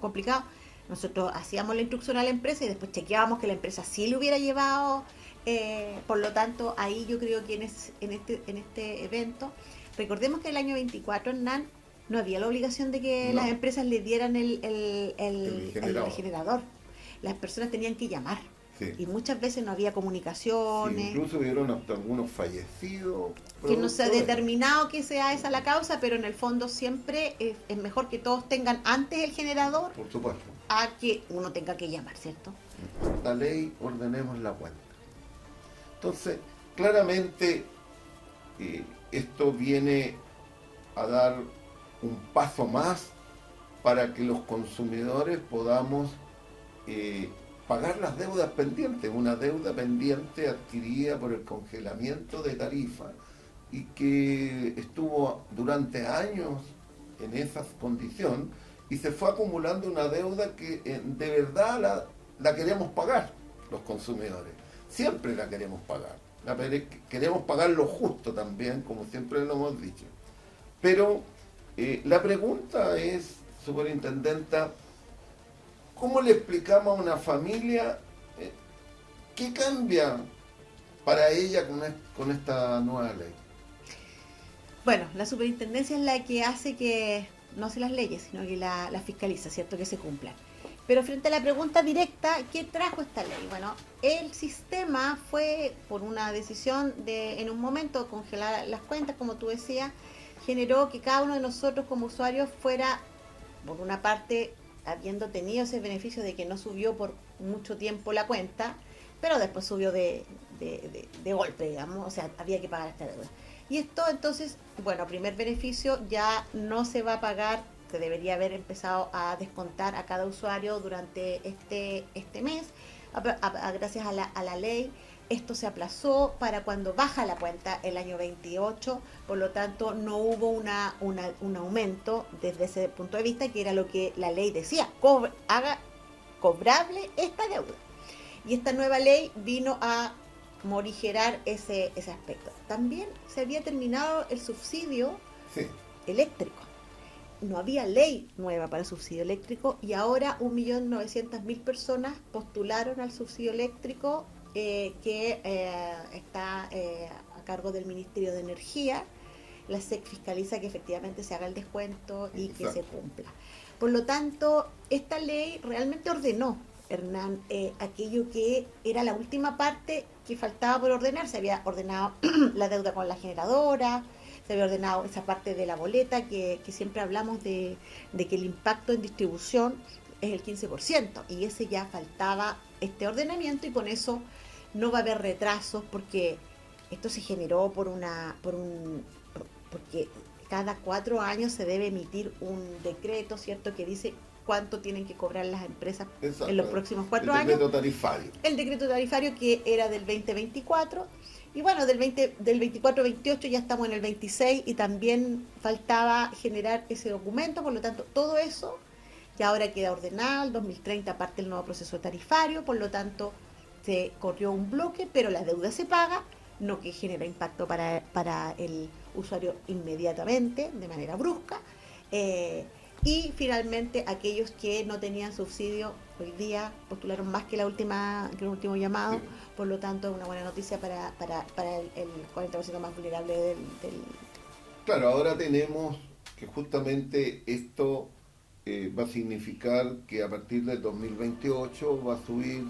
complicado, nosotros hacíamos la instrucción a la empresa y después chequeábamos que la empresa sí lo hubiera llevado, por lo tanto ahí yo creo que en este evento, recordemos que el año 24, Hernán, no había la obligación de que las empresas le dieran el generador. Las personas tenían que llamar. Sí. Y muchas veces no había comunicaciones. Sí, incluso hubieron hasta algunos fallecidos. Que no se ha determinado que sea esa la causa, pero en el fondo siempre es mejor que todos tengan antes el generador. Por supuesto. A que uno tenga que llamar, ¿cierto? La ley ordenemos la cuenta. Entonces, claramente esto viene a dar un paso más para que los consumidores podamos pagar las deudas pendientes, una deuda pendiente adquirida por el congelamiento de tarifas y que estuvo durante años en esa condición y se fue acumulando una deuda que de verdad la queremos pagar los consumidores, siempre la queremos pagar, queremos pagar lo justo también, como siempre lo hemos dicho. Pero la pregunta es, superintendenta, ¿cómo le explicamos a una familia qué cambia para ella con esta nueva ley? Bueno, la superintendencia es la que hace que no se las leyes, sino que la fiscaliza, ¿cierto? Que se cumplan. Pero frente a la pregunta directa, ¿qué trajo esta ley? Bueno, el sistema fue por una decisión de, en un momento, congelar las cuentas, como tú decías, generó que cada uno de nosotros como usuarios fuera, por una parte, habiendo tenido ese beneficio de que no subió por mucho tiempo la cuenta, pero después subió de golpe, digamos, o sea, había que pagar esta deuda. Y esto entonces, bueno, primer beneficio, ya no se va a pagar, se debería haber empezado a descontar a cada usuario durante este mes, gracias a la ley. Esto se aplazó para cuando baja la cuenta el año 28, por lo tanto no hubo un aumento desde ese punto de vista, que era lo que la ley decía, haga cobrable esta deuda. Y esta nueva ley vino a morigerar ese aspecto. También se había terminado el subsidio eléctrico. No había ley nueva para el subsidio eléctrico y ahora 1.900.000 personas postularon al subsidio eléctrico que está a cargo del Ministerio de Energía. La SEC fiscaliza que efectivamente se haga el descuento y que se cumpla. Por lo tanto, esta ley realmente ordenó, Hernán, aquello que era la última parte que faltaba por ordenar. Se había ordenado la deuda con la generadora, se había ordenado esa parte de la boleta que siempre hablamos de que el impacto en distribución es el 15%, y ese ya faltaba este ordenamiento, y con eso no va a haber retrasos, porque esto se generó porque cada 4 años se debe emitir un decreto, ¿cierto?, que dice cuánto tienen que cobrar las empresas en los próximos 4 años. El decreto tarifario. El decreto tarifario, que era del 2024, y bueno, del 24-28 ya estamos en el 26 y también faltaba generar ese documento. Por lo tanto, todo eso ya ahora queda ordenado. El 2030 parte el nuevo proceso tarifario, por lo tanto se corrió un bloque, pero la deuda se paga, no que genera impacto para el usuario inmediatamente, de manera brusca. Y finalmente, aquellos que no tenían subsidio hoy día postularon más que el último llamado. Sí. Por lo tanto, es una buena noticia para el 40% más vulnerable del... Claro, ahora tenemos que justamente esto va a significar que a partir del 2028 va a subir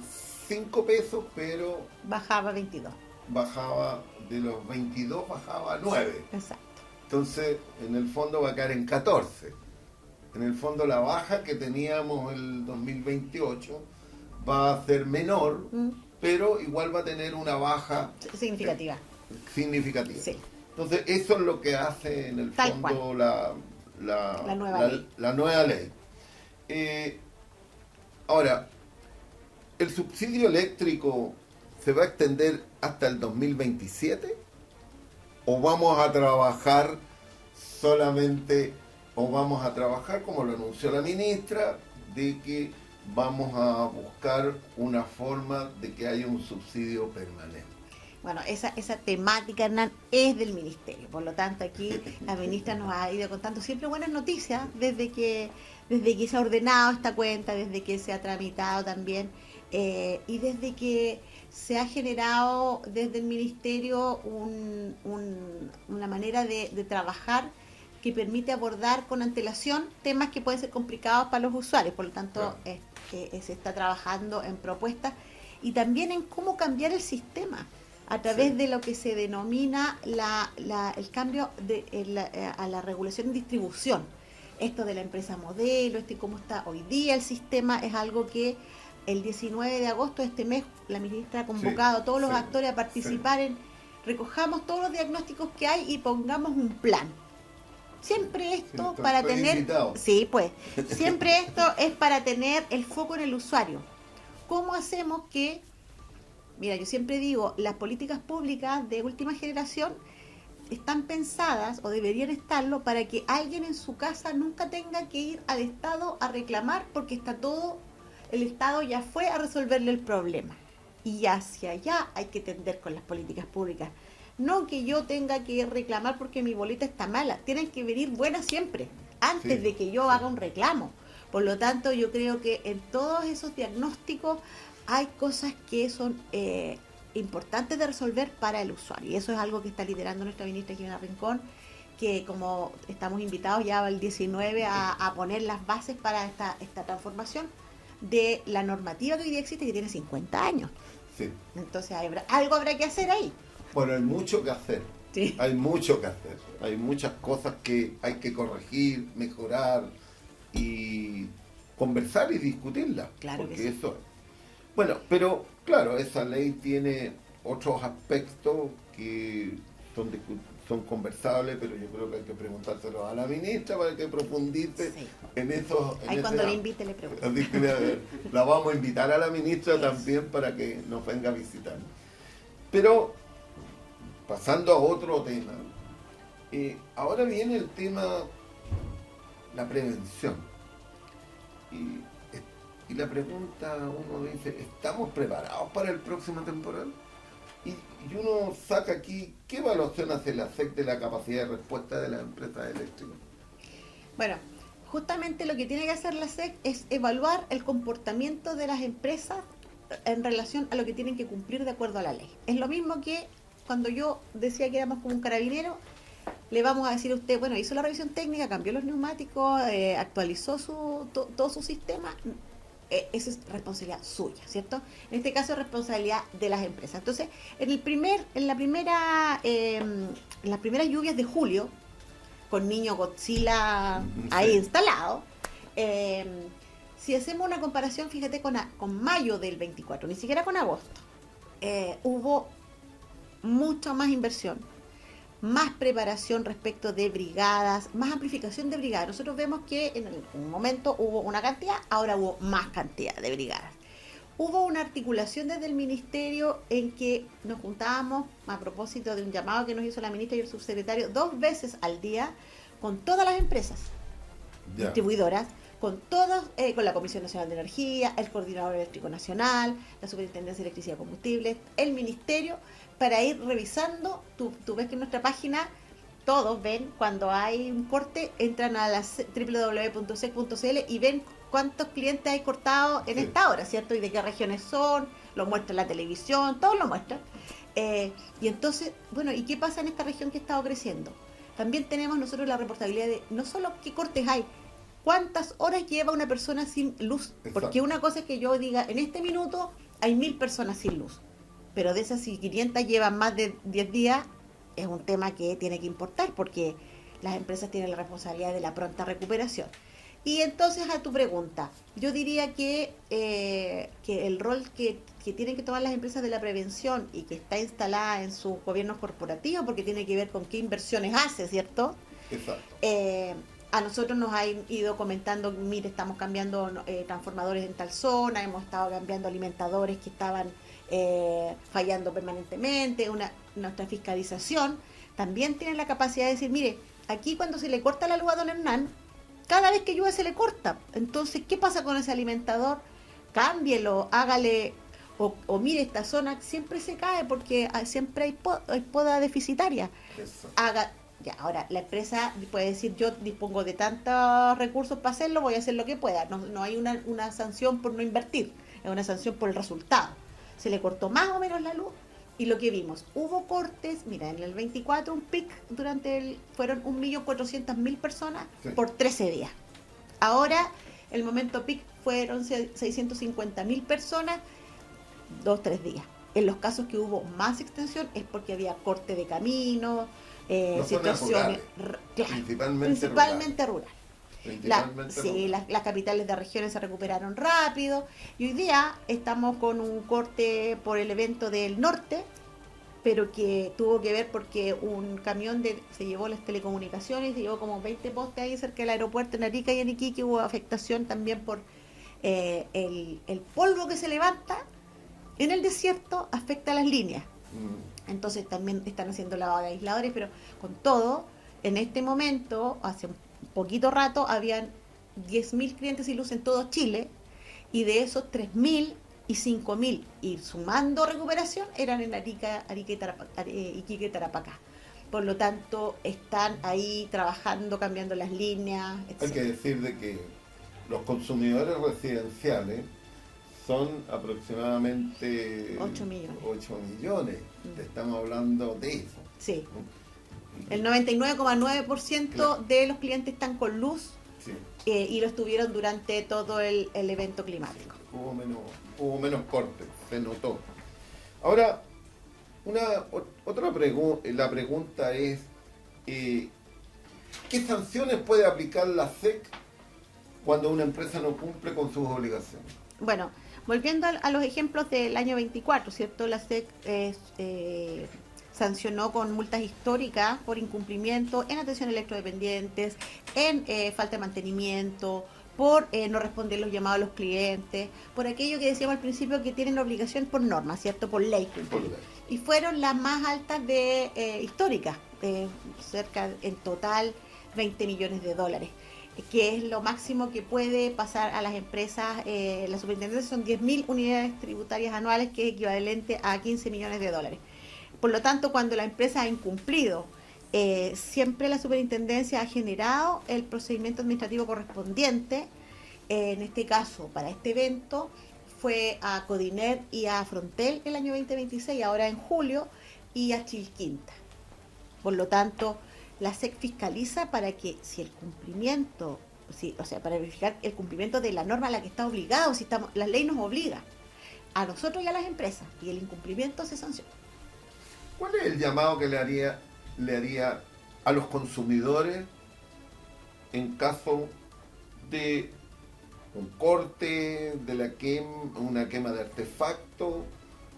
5 pesos, pero... Bajaba 22. Bajaba de los 22, bajaba a 9. Exacto. Entonces, en el fondo va a caer en 14. En el fondo la baja que teníamos el 2028 va a ser menor, pero igual va a tener una baja significativa. Sí. Entonces eso es lo que hace en el fondo la nueva ley. Ahora, ¿el subsidio eléctrico se va a extender hasta el 2027? ¿O vamos a trabajar solamente... o vamos a trabajar, como lo anunció la ministra, de que vamos a buscar una forma de que haya un subsidio permanente. Bueno, esa temática, Hernán, es del ministerio. Por lo tanto, aquí la ministra nos ha ido contando siempre buenas noticias desde que se ha ordenado esta cuenta, desde que se ha tramitado también y desde que se ha generado desde el ministerio una manera de trabajar que permite abordar con antelación temas que pueden ser complicados para los usuarios. Por lo tanto, se está trabajando en propuestas y también en cómo cambiar el sistema a través de lo que se denomina el cambio a la regulación y distribución. Esto de la empresa modelo, cómo está hoy día el sistema, es algo que el 19 de agosto de este mes la ministra ha convocado a todos los actores a participar en recojamos todos los diagnósticos que hay y pongamos un plan. Siempre esto para tener... invitado. Sí, pues. Siempre esto es para tener el foco en el usuario. ¿Cómo hacemos que... Mira, yo siempre digo, las políticas públicas de última generación están pensadas, o deberían estarlo, para que alguien en su casa nunca tenga que ir al Estado a reclamar porque está todo... El Estado ya fue a resolverle el problema. Y hacia allá hay que tender con las políticas públicas. No que yo tenga que reclamar porque mi boleta está mala. Tienen que venir buenas siempre, antes de que yo haga un reclamo. Por lo tanto, yo creo que en todos esos diagnósticos hay cosas que son importantes de resolver para el usuario. Y eso es algo que está liderando nuestra ministra Jimena Rincón, que como estamos invitados ya el 19 a poner las bases para esta transformación de la normativa que hoy día existe, que tiene 50 años. Sí. Entonces algo habrá que hacer ahí. Bueno, hay mucho que hacer. Sí. Hay mucho que hacer. Hay muchas cosas que hay que corregir, mejorar y conversar y discutirlas. Claro porque que sí. eso es. Bueno, pero claro, esa ley tiene otros aspectos que son conversables, pero yo creo que hay que preguntárselo a la ministra para que profundice en eso. Ahí cuando le invite le pregunto. La vamos a invitar a la ministra también para que nos venga a visitar. Pero pasando a otro tema, ahora viene el tema, la prevención. Y la pregunta, uno dice, ¿estamos preparados para el próximo temporal? Y uno saca aquí, ¿qué evaluación hace la SEC de la capacidad de respuesta de las empresas eléctricas? Bueno, justamente lo que tiene que hacer la SEC es evaluar el comportamiento de las empresas en relación a lo que tienen que cumplir de acuerdo a la ley. Es lo mismo que cuando yo decía que éramos como un carabinero, le vamos a decir a usted, bueno, hizo la revisión técnica, cambió los neumáticos, actualizó todo su sistema. Esa es responsabilidad suya, ¿cierto? En este caso es responsabilidad de las empresas. Entonces, en las primeras lluvias de julio, con Niño Godzilla ahí instalado, si hacemos una comparación, fíjate, con mayo del 24, ni siquiera con agosto, hubo mucha más inversión, más preparación respecto de brigadas, más amplificación de brigadas. Nosotros vemos que en un momento hubo una cantidad, ahora hubo más cantidad de brigadas. Hubo una articulación desde el ministerio en que nos juntábamos a propósito de un llamado que nos hizo la ministra y el subsecretario 2 veces al día con todas las empresas distribuidoras, con la Comisión Nacional de Energía, el Coordinador Eléctrico Nacional, la Superintendencia de Electricidad y Combustibles, el Ministerio, para ir revisando. Tú ves que en nuestra página todos ven cuando hay un corte, entran a la www.sec.cl y ven cuántos clientes hay cortados en esta hora, ¿cierto? Y de qué regiones son, lo muestra la televisión, todo lo muestra. Y entonces, bueno, ¿y qué pasa en esta región que ha estado creciendo? También tenemos nosotros la reportabilidad de no solo qué cortes hay, cuántas horas lleva una persona sin luz. Exacto. Porque una cosa es que yo diga, en este minuto hay 1000 personas sin luz. Pero de esas, si 500 llevan más de 10 días, es un tema que tiene que importar, porque las empresas tienen la responsabilidad de la pronta recuperación. Y entonces, a tu pregunta, yo diría que el rol que tienen que tomar las empresas de la prevención y que está instalada en sus gobiernos corporativos, porque tiene que ver con qué inversiones hace, ¿cierto? Exacto. A nosotros nos han ido comentando, mire, estamos cambiando transformadores en tal zona, hemos estado cambiando alimentadores que estaban fallando permanentemente. Nuestra fiscalización también tiene la capacidad de decir, mire, aquí cuando se le corta la luz a don Hernán, cada vez que llueve se le corta. Entonces, ¿qué pasa con ese alimentador? cámbielo, hágale, o mire, esta zona siempre se cae porque siempre hay poda deficitaria. Eso. Haga, ya, ahora la empresa puede decir, yo dispongo de tantos recursos para hacerlo, voy a hacer lo que pueda. No hay una sanción por no invertir, es una sanción por el resultado. Se le cortó más o menos la luz y lo que vimos, hubo cortes, mira, en el 24 un pic fueron 1.400.000 personas Sí. por 13 días. Ahora el momento pic fueron 650.000 personas, 2-3 días. En los casos que hubo más extensión es porque había corte de camino, Las zonas situaciones, rurales, claro, principalmente rural. Principalmente Sí, las capitales de regiones se recuperaron rápido y hoy día estamos con un corte por el evento del norte, pero que tuvo que ver porque un camión se llevó las telecomunicaciones, se llevó como 20 postes ahí cerca del aeropuerto en Arica y en Iquique. Hubo afectación también por el polvo que se levanta en el desierto, afecta a las líneas. Entonces también están haciendo lavado de aisladores, pero con todo, en este momento, hace un poquito rato, habían 10.000 clientes sin luz en todo Chile, y de esos 3.000 y 5.000, y sumando recuperación, eran en Arica, Iquique y Tarapacá. Por lo tanto, están ahí trabajando, cambiando las líneas, etc. Hay que decir de que los consumidores residenciales son aproximadamente 8 millones. 8 millones. Estamos hablando de eso. Sí. El 99,9% Claro. de los clientes están con luz, Sí. y lo estuvieron durante todo el evento climático. Hubo menos cortes, se notó. Ahora, otra pregunta, la pregunta es, ¿qué sanciones puede aplicar la SEC cuando una empresa no cumple con sus obligaciones? Bueno, volviendo a los ejemplos del año 24, ¿cierto? La SEC sancionó con multas históricas por incumplimiento en atención a electrodependientes, en falta de mantenimiento, por no responder los llamados a los clientes, por aquello que decíamos al principio que tienen obligación por norma, ¿cierto? Por ley. Por ley. Y fueron las más altas históricas, cerca en total 20 millones de dólares, que es lo máximo que puede pasar a las empresas. La superintendencia son 10.000 unidades tributarias anuales, que es equivalente a 15 millones de dólares. Por lo tanto, cuando la empresa ha incumplido, siempre la superintendencia ha generado el procedimiento administrativo correspondiente. En este caso, para este evento, fue a Codinet y a Frontel el año 2026, ahora en julio, y a Chilquinta. Por lo tanto, la SEC fiscaliza para que si el cumplimiento, para verificar el cumplimiento de la norma a la que está obligado, la ley nos obliga a nosotros y a las empresas, y el incumplimiento se sanciona. ¿Cuál es el llamado que le haría a los consumidores en caso de un corte, de una quema de artefacto,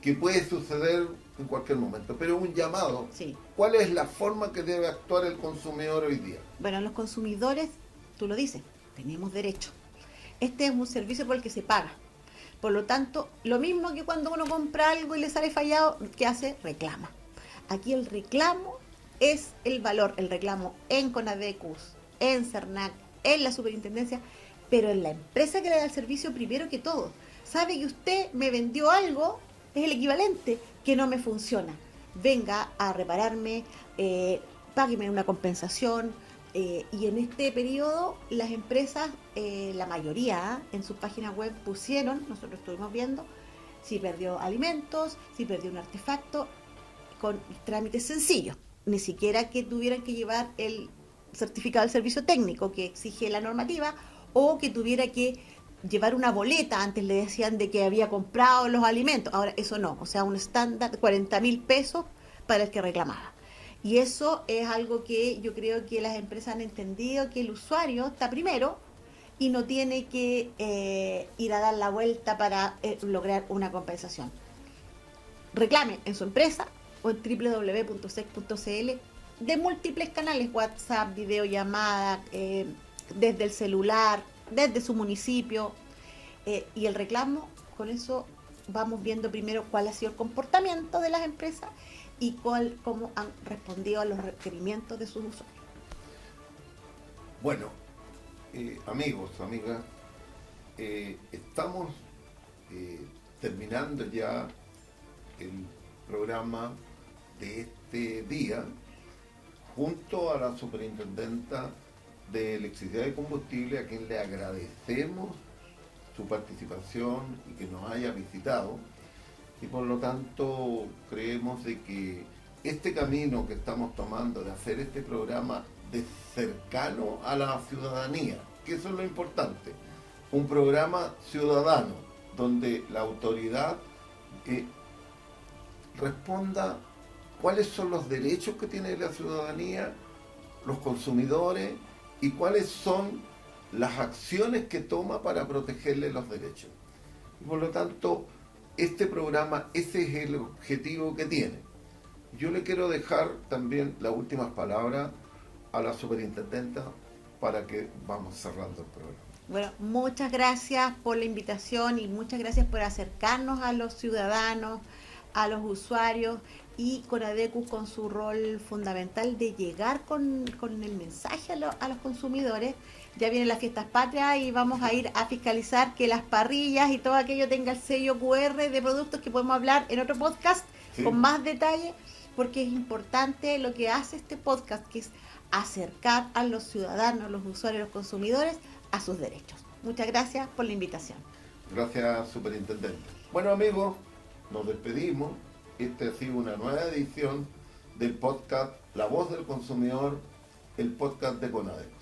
que puede suceder en cualquier momento? Pero un llamado. Sí. ¿Cuál es la forma que debe actuar el consumidor hoy día? Bueno, los consumidores, tú lo dices, tenemos derecho. Este es un servicio por el que se paga. Por lo tanto, lo mismo que cuando uno compra algo y le sale fallado, ¿qué hace? Reclama. Aquí el reclamo es el valor, el reclamo en Conadecus, en Cernac, en la superintendencia, pero en la empresa que le da el servicio primero que todo. Sabe que usted me vendió algo, es el equivalente, que no me funciona. Venga a repararme, págueme una compensación, y en este periodo las empresas, la mayoría, en sus páginas web pusieron, nosotros estuvimos viendo, si perdió alimentos, si perdió un artefacto, con trámites sencillos, ni siquiera que tuvieran que llevar el certificado del servicio técnico que exige la normativa, o que tuviera que llevar una boleta. Antes le decían de que había comprado los alimentos, ahora eso no, o sea, un estándar de 40.000 pesos para el que reclamaba. Y eso es algo que yo creo que las empresas han entendido, que el usuario está primero y no tiene que ir a dar la vuelta para lograr una compensación. Reclame en su empresa o en www.sec.cl, de múltiples canales, WhatsApp, videollamada, desde el celular, desde su municipio, y el reclamo, con eso vamos viendo primero cuál ha sido el comportamiento de las empresas y cómo han respondido a los requerimientos de sus usuarios. Bueno, amigos, amigas, estamos terminando ya el programa de este día, junto a la superintendenta de electricidad y combustible, a quien le agradecemos su participación y que nos haya visitado, y por lo tanto creemos de que este camino que estamos tomando de hacer este programa de cercano a la ciudadanía, que eso es lo importante, un programa ciudadano donde la autoridad responda cuáles son los derechos que tiene la ciudadanía, los consumidores, y cuáles son las acciones que toma para protegerle los derechos. Y por lo tanto, este programa, ese es el objetivo que tiene. Yo le quiero dejar también las últimas palabras a la superintendenta para que vamos cerrando el programa. Bueno, muchas gracias por la invitación y muchas gracias por acercarnos a los ciudadanos, a los usuarios, y Conadecu con su rol fundamental de llegar con el mensaje a los consumidores. Ya vienen las fiestas patrias y vamos a ir a fiscalizar que las parrillas y todo aquello tenga el sello QR de productos, que podemos hablar en otro podcast con más detalle, porque es importante lo que hace este podcast, que es acercar a los ciudadanos, los usuarios, los consumidores a sus derechos. Muchas gracias por la invitación. Gracias, superintendente. Bueno, amigos, nos despedimos. Esta ha sido una nueva edición del podcast La Voz del Consumidor, el podcast de Conadecu.